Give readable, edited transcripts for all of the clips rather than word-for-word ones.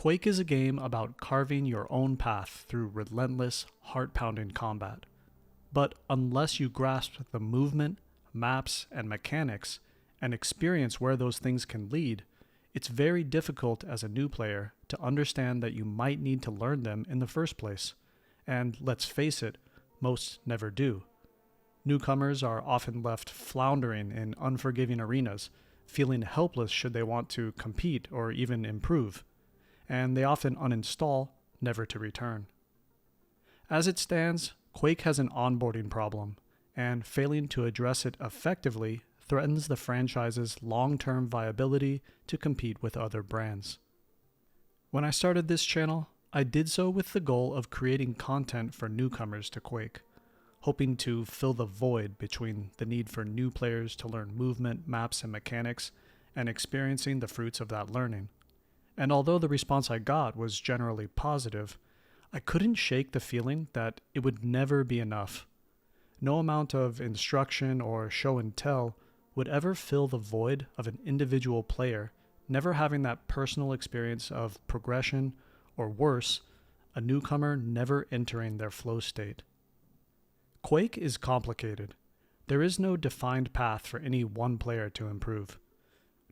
Quake is a game about carving your own path through relentless, heart-pounding combat. But unless you grasp the movement, maps, and mechanics, and experience where those things can lead, it's very difficult as a new player to understand that you might need to learn them in the first place. And let's face it, most never do. Newcomers are often left floundering in unforgiving arenas, feeling helpless should they want to compete or even improve, and they often uninstall, never to return. As it stands, Quake has an onboarding problem, and failing to address it effectively threatens the franchise's long-term viability to compete with other brands. When I started this channel, I did so with the goal of creating content for newcomers to Quake, hoping to fill the void between the need for new players to learn movement, maps, and mechanics, and experiencing the fruits of that learning. And although the response I got was generally positive, I couldn't shake the feeling that it would never be enough. No amount of instruction or show and tell would ever fill the void of an individual player never having that personal experience of progression, or worse, a newcomer never entering their flow state. Quake is complicated. There is no defined path for any one player to improve.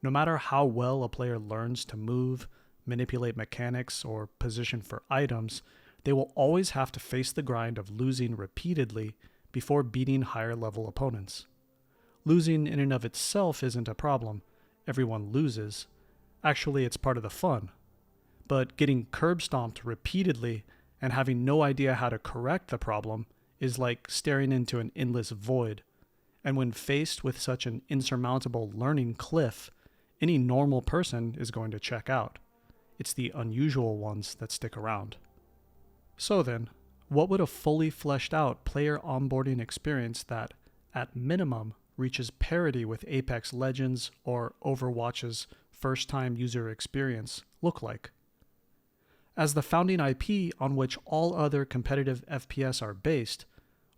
No matter how well a player learns to move, manipulate mechanics, or position for items, they will always have to face the grind of losing repeatedly before beating higher level opponents. Losing in and of itself isn't a problem. Everyone loses. Actually, it's part of the fun. But getting curb stomped repeatedly and having no idea how to correct the problem is like staring into an endless void. And when faced with such an insurmountable learning cliff, any normal person is going to check out. It's the unusual ones that stick around. So then, what would a fully fleshed out player onboarding experience that, at minimum, reaches parity with Apex Legends or Overwatch's first-time user experience look like? As the founding IP on which all other competitive FPS are based,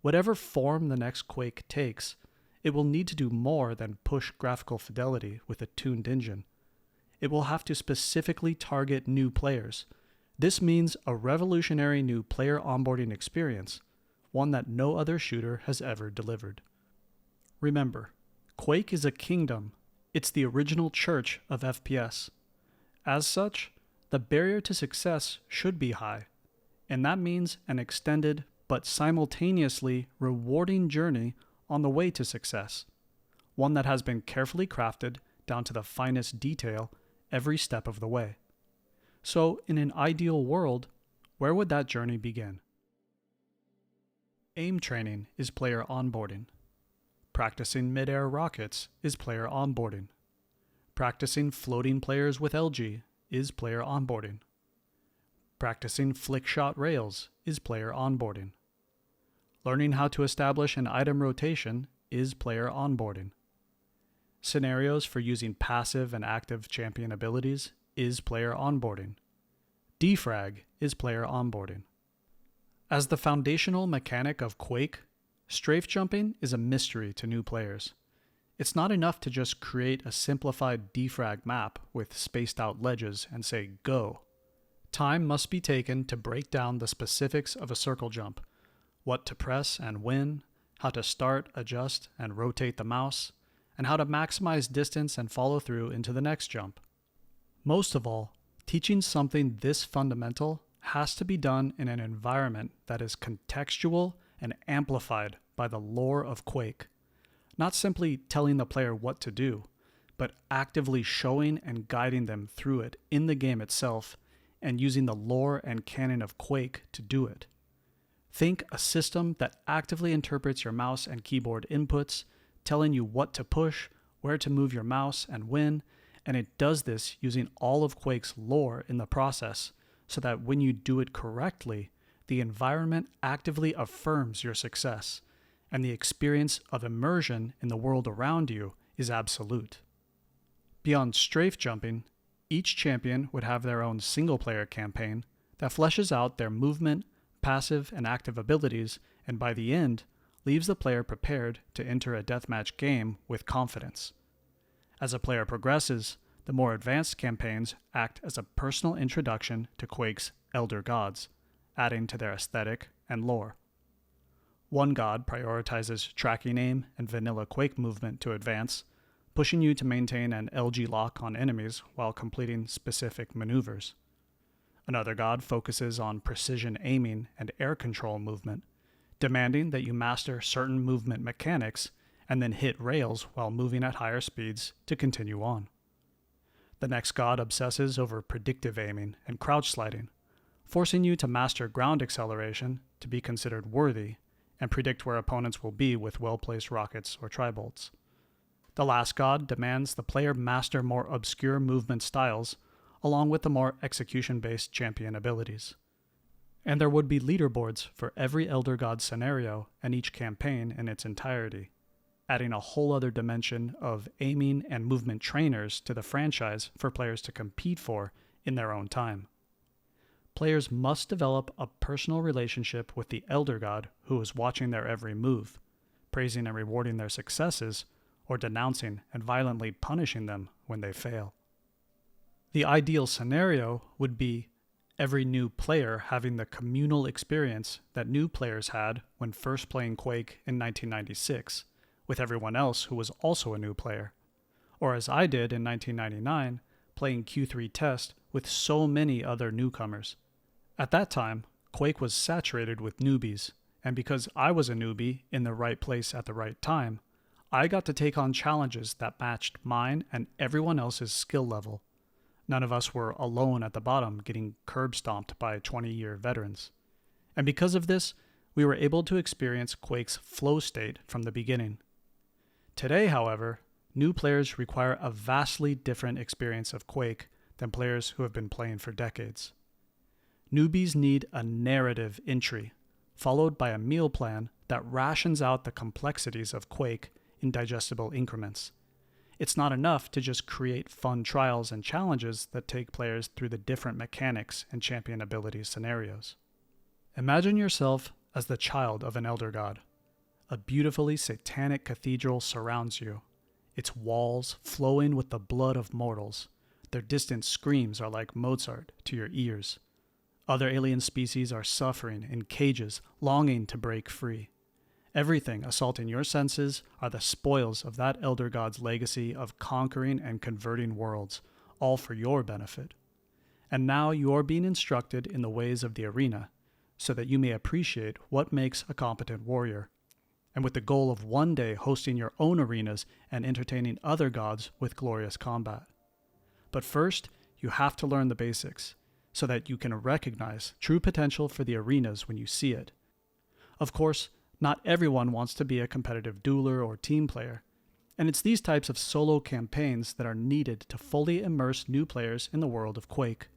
whatever form the next Quake takes, it will need to do more than push graphical fidelity with a tuned engine. It will have to specifically target new players. This means a revolutionary new player onboarding experience, one that no other shooter has ever delivered. Remember, Quake is a kingdom. It's the original church of FPS. As such, the barrier to success should be high, and that means an extended but simultaneously rewarding journey on the way to success, one that has been carefully crafted down to the finest detail every step of the way. So, in an ideal world, where would that journey begin? Aim training is player onboarding. Practicing mid-air rockets is player onboarding. Practicing floating players with LG is player onboarding. Practicing flick shot rails is player onboarding. Learning how to establish an item rotation is player onboarding. Scenarios for using passive and active champion abilities is player onboarding. Defrag is player onboarding. As the foundational mechanic of Quake, strafe jumping is a mystery to new players. It's not enough to just create a simplified defrag map with spaced out ledges and say go. Time must be taken to break down the specifics of a circle jump, what to press and when, how to start, adjust, and rotate the mouse, and how to maximize distance and follow through into the next jump. Most of all, teaching something this fundamental has to be done in an environment that is contextual and amplified by the lore of Quake. Not simply telling the player what to do, but actively showing and guiding them through it in the game itself and using the lore and canon of Quake to do it. Think a system that actively interprets your mouse and keyboard inputs, telling you what to push, where to move your mouse, and when, and it does this using all of Quake's lore in the process, so that when you do it correctly, the environment actively affirms your success, and the experience of immersion in the world around you is absolute. Beyond strafe jumping, each champion would have their own single-player campaign that fleshes out their movement, passive, and active abilities, and by the end, leaves the player prepared to enter a deathmatch game with confidence. As a player progresses, the more advanced campaigns act as a personal introduction to Quake's elder gods, adding to their aesthetic and lore. One god prioritizes tracking aim and vanilla Quake movement to advance, pushing you to maintain an LG lock on enemies while completing specific maneuvers. Another god focuses on precision aiming and air control movement, demanding that you master certain movement mechanics and then hit rails while moving at higher speeds to continue on. The next god obsesses over predictive aiming and crouch sliding, forcing you to master ground acceleration to be considered worthy and predict where opponents will be with well-placed rockets or tribolts. The last god demands the player master more obscure movement styles, along with the more execution-based champion abilities. And there would be leaderboards for every Elder God scenario and each campaign in its entirety, adding a whole other dimension of aiming and movement trainers to the franchise for players to compete for in their own time. Players must develop a personal relationship with the Elder God who is watching their every move, praising and rewarding their successes, or denouncing and violently punishing them when they fail. The ideal scenario would be every new player having the communal experience that new players had when first playing Quake in 1996, with everyone else who was also a new player, or as I did in 1999, playing Q3 Test with so many other newcomers. At that time, Quake was saturated with newbies, and because I was a newbie in the right place at the right time, I got to take on challenges that matched mine and everyone else's skill level. None of us were alone at the bottom getting curb stomped by 20-year veterans. And because of this, we were able to experience Quake's flow state from the beginning. Today, however, new players require a vastly different experience of Quake than players who have been playing for decades. Newbies need a narrative entry, followed by a meal plan that rations out the complexities of Quake in digestible increments. It's not enough to just create fun trials and challenges that take players through the different mechanics and champion ability scenarios. Imagine yourself as the child of an elder god. A beautifully satanic cathedral surrounds you, its walls flowing with the blood of mortals. Their distant screams are like Mozart to your ears. Other alien species are suffering in cages, longing to break free. Everything assaulting your senses are the spoils of that elder god's legacy of conquering and converting worlds, all for your benefit. And now you are being instructed in the ways of the arena, so that you may appreciate what makes a competent warrior, and with the goal of one day hosting your own arenas and entertaining other gods with glorious combat. But first, you have to learn the basics, so that you can recognize true potential for the arenas when you see it. Of course, not everyone wants to be a competitive dueler or team player, and it's these types of solo campaigns that are needed to fully immerse new players in the world of Quake.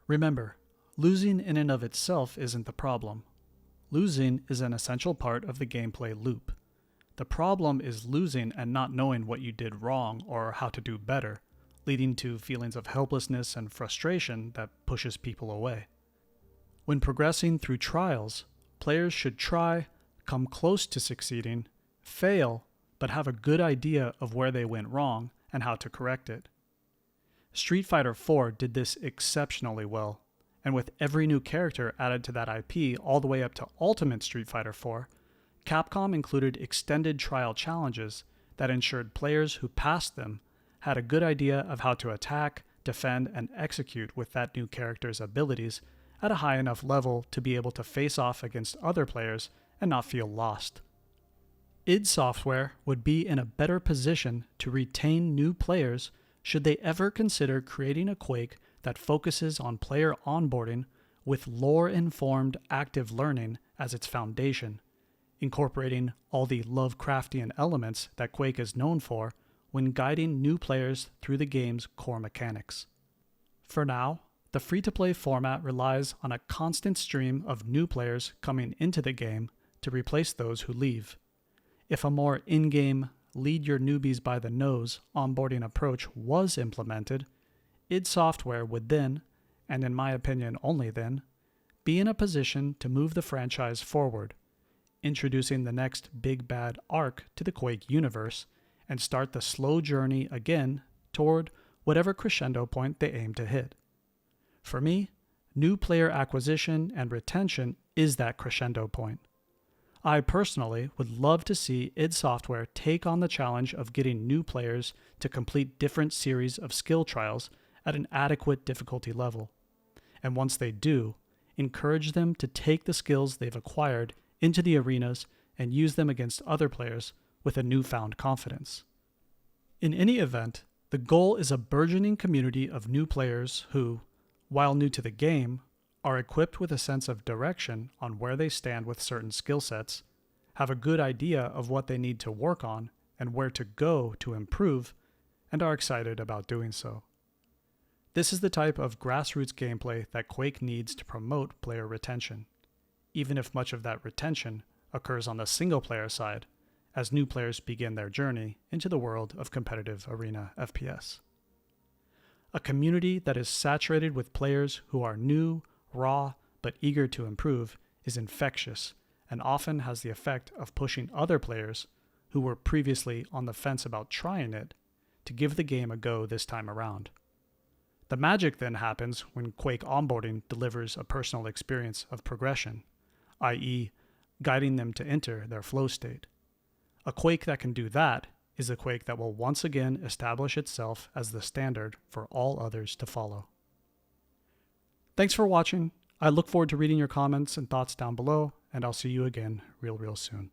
Remember, losing in and of itself isn't the problem. Losing is an essential part of the gameplay loop. The problem is losing and not knowing what you did wrong or how to do better, leading to feelings of helplessness and frustration that pushes people away. When progressing through trials, players should try, come close to succeeding, fail, but have a good idea of where they went wrong and how to correct it. Street Fighter IV did this exceptionally well, and with every new character added to that IP all the way up to Ultimate Street Fighter IV, Capcom included extended trial challenges that ensured players who passed them had a good idea of how to attack, defend, and execute with that new character's abilities at a high enough level to be able to face off against other players and not feel lost. id Software would be in a better position to retain new players should they ever consider creating a Quake that focuses on player onboarding with lore-informed active learning as its foundation, incorporating all the Lovecraftian elements that Quake is known for when guiding new players through the game's core mechanics. For now, the free-to-play format relies on a constant stream of new players coming into the game to replace those who leave. If a more in-game, lead your newbies by the nose onboarding approach was implemented, id Software would then, and in my opinion only then, be in a position to move the franchise forward, introducing the next big bad arc to the Quake universe, and start the slow journey again toward whatever crescendo point they aim to hit. For me, new player acquisition and retention is that crescendo point. I personally would love to see id Software take on the challenge of getting new players to complete different series of skill trials at an adequate difficulty level. And once they do, encourage them to take the skills they've acquired into the arenas and use them against other players with a newfound confidence. In any event, the goal is a burgeoning community of new players who, while new to the game, are equipped with a sense of direction on where they stand with certain skill sets, have a good idea of what they need to work on and where to go to improve, and are excited about doing so. This is the type of grassroots gameplay that Quake needs to promote player retention, even if much of that retention occurs on the single-player side, as new players begin their journey into the world of competitive arena FPS. A community that is saturated with players who are new, raw, but eager to improve is infectious and often has the effect of pushing other players who were previously on the fence about trying it to give the game a go this time around. The magic then happens when Quake Onboarding delivers a personal experience of progression, i.e., guiding them to enter their flow state. A Quake that can do that is a Quake that will once again establish itself as the standard for all others to follow. Thanks for watching. I look forward to reading your comments and thoughts down below, and I'll see you again real soon.